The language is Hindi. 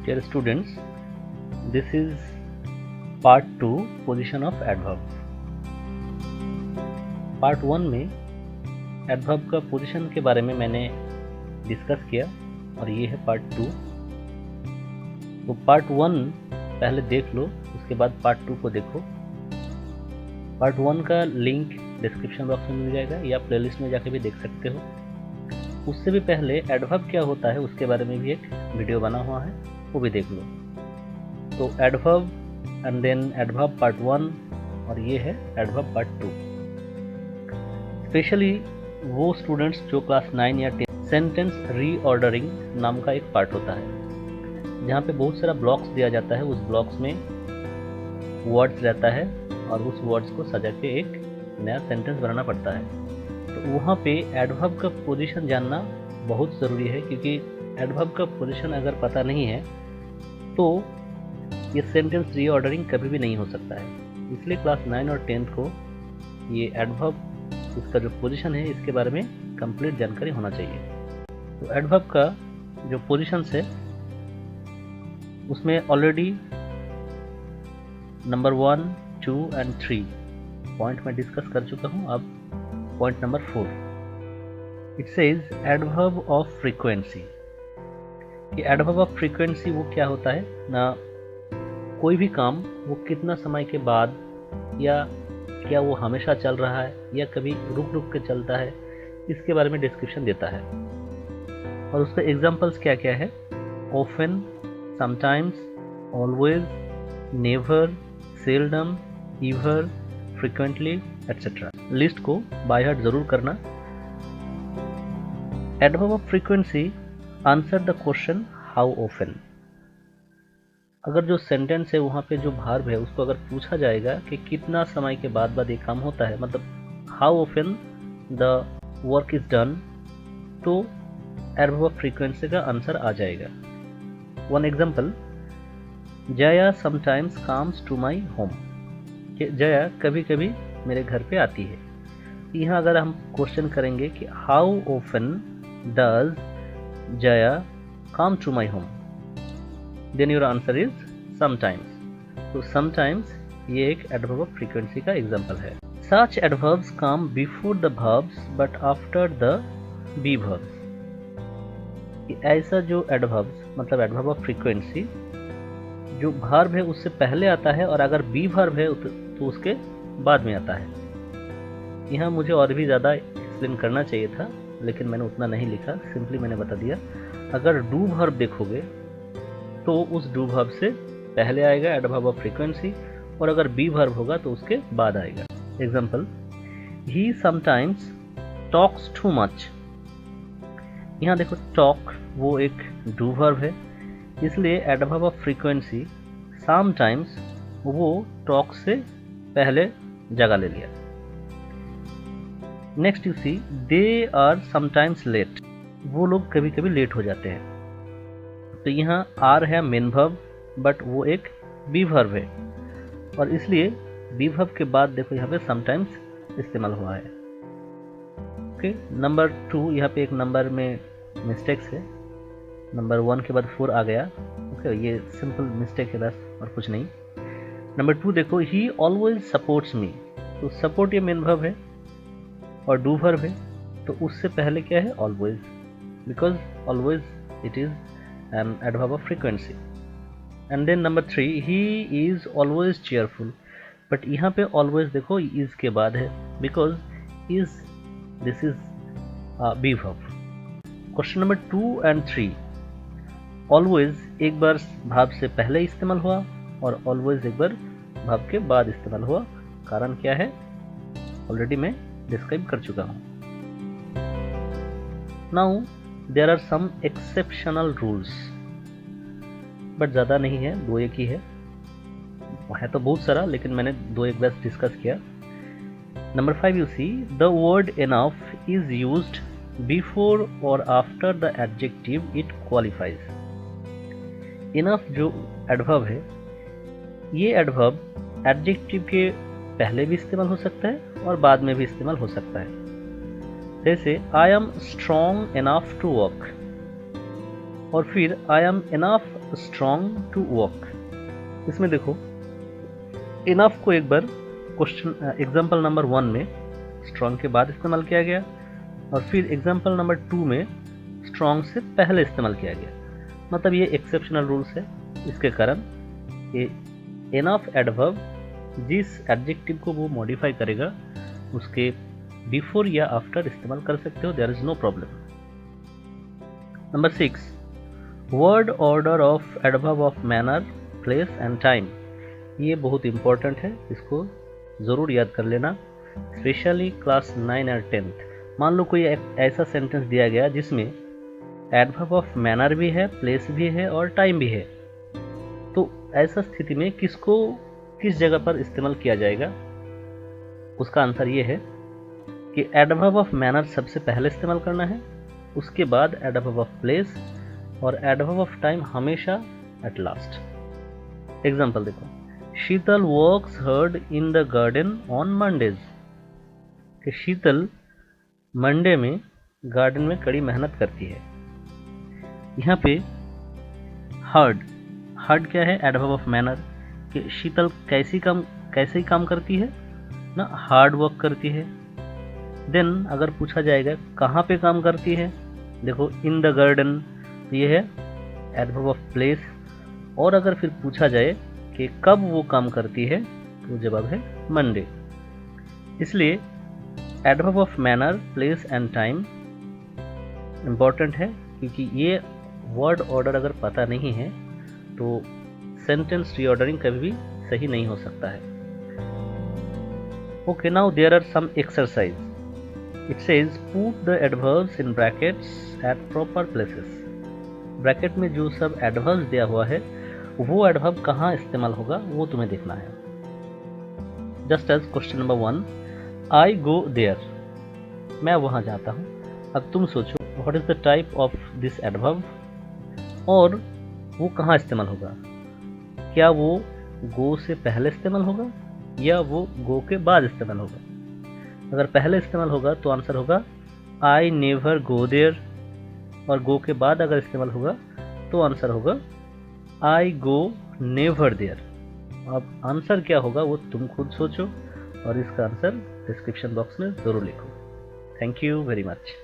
Dear students, this is part 2 position of adverb. Part 1 में एडवर्ब का पोजीशन के बारे में मैंने डिस्कस किया और ये है पार्ट 2. तो पार्ट 1 पहले देख लो, उसके बाद पार्ट 2 को देखो. पार्ट 1 का लिंक डिस्क्रिप्शन बॉक्स में मिल जाएगा या प्लेलिस्ट में जाके भी देख सकते हो. उससे भी पहले एडवर्ब क्या होता है उसके बारे में भी एक वीडियो बना हुआ है, वो भी देख लो. तो adverb and then adverb part 1 और ये है एडवर्ब पार्ट 2. स्पेशली वो स्टूडेंट्स जो क्लास 9 या 10, सेंटेंस रीऑर्डरिंग नाम का एक पार्ट होता है जहाँ पे बहुत सारा ब्लॉक्स दिया जाता है. उस ब्लॉक्स में वर्ड्स रहता है और उस वर्ड्स को सजा के एक नया सेंटेंस बनाना पड़ता है. तो वहाँ पे एडवर्ब का पोजीशन जानना बहुत ज़रूरी है, क्योंकि एडवर्ब का पोजीशन अगर पता नहीं है तो ये सेंटेंस रीऑर्डरिंग कभी भी नहीं हो सकता है. इसलिए क्लास 9 और 10 को ये एडवर्ब, इसका जो पोजीशन है इसके बारे में कंप्लीट जानकारी होना चाहिए. तो एडवर्ब का जो पोजीशन है उसमें ऑलरेडी नंबर 1, 2 एंड 3 पॉइंट में डिस्कस कर चुका हूँ. अब point number 4, it says adverb of frequency. कि एडवर्ब ऑफ फ्रीक्वेंसी वो क्या होता है ना, कोई भी काम वो कितना समय के बाद, या क्या वो हमेशा चल रहा है या कभी रुक रुक के चलता है, इसके बारे में डिस्क्रिप्शन देता है. और उसका एग्जांपल्स क्या क्या है: often, sometimes, always, never, seldom, ever, frequently et cetera. List को बाय हार्ट जरूर करना. Adverb of frequency answer the question how often. अगर जो सेंटेंस है वहाँ पे जो वर्ब है उसको अगर पूछा जाएगा कि कितना समय के बाद ये काम होता है, मतलब how often the work is done, तो एडवर्ब ऑफ फ्रीक्वेंसी का आंसर आ जाएगा. One example, Jaya sometimes comes to my home. कि जया कभी कभी मेरे घर पे आती है. यहाँ अगर हम क्वेश्चन करेंगे कि how often does Jaya come to my home, then your answer is sometimes. तो समटाइम्स ये एक एडवर्ब ऑफ फ्रीक्वेंसी का एग्जांपल है. Such adverbs come before the verbs but after the be verbs. ऐसा जो एडवर्ब्स मतलब एडवर्ब ऑफ फ्रीक्वेंसी जो वर्ब है उससे पहले आता है, और अगर बी वर्ब है तो उसके बाद में आता है. यहाँ मुझे और भी ज़्यादा एक्सप्लेन करना चाहिए था, लेकिन मैंने उतना नहीं लिखा, सिंपली मैंने बता दिया. अगर डू वर्ब देखोगे तो उस डू वर्ब से पहले आएगा एडवर्ब ऑफ फ्रीक्वेंसी, और अगर बी वर्ब होगा तो उसके बाद आएगा. Example, he sometimes talks too much. यहाँ देखो टॉक वो एक डू वर्ब है, इसलिए एडवर्ब ऑफ फ्रीक्वेंसी समटाइम्स वो टॉक से पहले जगह ले लिया. Next you see, they are sometimes late. वो लोग कभी कभी लेट हो जाते हैं. तो यहाँ आर है मेन वर्ब, बट वो एक बी वर्ब है, और इसलिए बी वर्ब के बाद देखो यहाँ पे समटाइम्स इस्तेमाल हुआ है. ओके, नंबर 2, यहाँ पे एक नंबर में मिस्टेक्स है. नंबर 1 के बाद 4 आ गया. ओके, ये सिंपल मिस्टेक है बस, और कुछ नहीं. नंबर 2 देखो, ही ऑलवेज सपोर्ट्स मी. तो सपोर्ट ये मेन वर्ब है और डू वर्ब है, तो उससे पहले क्या है always, because always it is an adverb of frequency. And then number 3, he is always cheerful. But यहाँ पे ऑलवेज देखो इज के बाद है, because is this is be verb. Question number 2 and 3, always एक बार वर्ब से पहले इस्तेमाल हुआ और ऑलवेज एक बार वर्ब के बाद इस्तेमाल हुआ. कारण क्या है ऑलरेडी मैं डिस्क्राइब कर चुका हूँ. Now there are some exceptional rules, but ज़्यादा नहीं है, 2-1 ही है तो बहुत सारा, लेकिन मैंने 2-1 बस डिस्कस किया. Number 5 you see, the word enough is used before और after the adjective it qualifies. Enough जो एडवर्ब है, ये एडवर्ब एडजेक्टिव के पहले भी इस्तेमाल हो सकता है और बाद में भी इस्तेमाल हो सकता है. जैसे I am strong enough to work, और फिर I am enough strong to walk. इसमें देखो इनफ को एक बार क्वेश्चन एग्जाम्पल नंबर 1 में स्ट्रॉन्ग के बाद इस्तेमाल किया गया और फिर एग्जाम्पल नंबर 2 में स्ट्रॉन्ग से पहले इस्तेमाल किया गया। मतलब ये एक्सेप्शनल रूल्स है। इसके कारण ये इनफ एडवर्ब जिस एडजेक्टिव को वो मॉडिफाई करेगा उसके बिफोर या आफ्टर इस्तेमाल कर सकते हो, there is no problem. Number 6, word order of adverb of manner, place and time. ये बहुत इंपॉर्टेंट है, इसको ज़रूर याद कर लेना, स्पेशली क्लास 9 और 10th। मान लो कोई एक ऐसा सेंटेंस दिया गया जिसमें एडवर्ब ऑफ मैनर भी है, प्लेस भी है और टाइम भी है, तो ऐसा स्थिति में किसको किस जगह पर इस्तेमाल किया जाएगा? उसका आंसर ये है कि एडवर्ब ऑफ मैनर सबसे पहले इस्तेमाल करना है, उसके बाद एडवर्ब ऑफ प्लेस और एडवर्ब ऑफ टाइम हमेशा एट लास्ट। एग्जाम्पल देखो, Sheetal works hard in the garden on Mondays. कि शीतल मंडे में गार्डन में कड़ी मेहनत करती है। यहाँ पे हार्ड, हार्ड क्या है? Adverb of manner. कि शीतल कैसे काम करती है ना, हार्ड वर्क करती है। देन अगर पूछा जाएगा कहाँ पे काम करती है, देखो इन द गार्डन, ये है एडवर्ब ऑफ प्लेस। और अगर फिर पूछा जाए कि कब वो काम करती है, तो जवाब है मंडे। इसलिए adverb of manner, place and time important है, क्योंकि ये वर्ड ऑर्डर अगर पता नहीं है तो सेंटेंस रीऑर्डरिंग कभी भी सही नहीं हो सकता है। Okay, now there are some exercise. It says put the adverbs in brackets at proper places. Bracket में जो सब एडवर्ब्स दिया हुआ है वो एडवर्ब कहाँ इस्तेमाल होगा वो तुम्हें देखना है। Just as question number 1, I go there, मैं वहाँ जाता हूँ। अब तुम सोचो what is the type of this adverb और वो कहाँ इस्तेमाल होगा। क्या वो गो से पहले इस्तेमाल होगा या वो गो के बाद इस्तेमाल होगा? अगर पहले इस्तेमाल होगा तो आंसर होगा आई नेवर गो देयर, और गो के बाद अगर इस्तेमाल होगा तो आंसर होगा आई गो नेवर देयर। अब आंसर क्या होगा वो तुम खुद सोचो और इसका आंसर डिस्क्रिप्शन बॉक्स में ज़रूर लिखो। Thank you very much.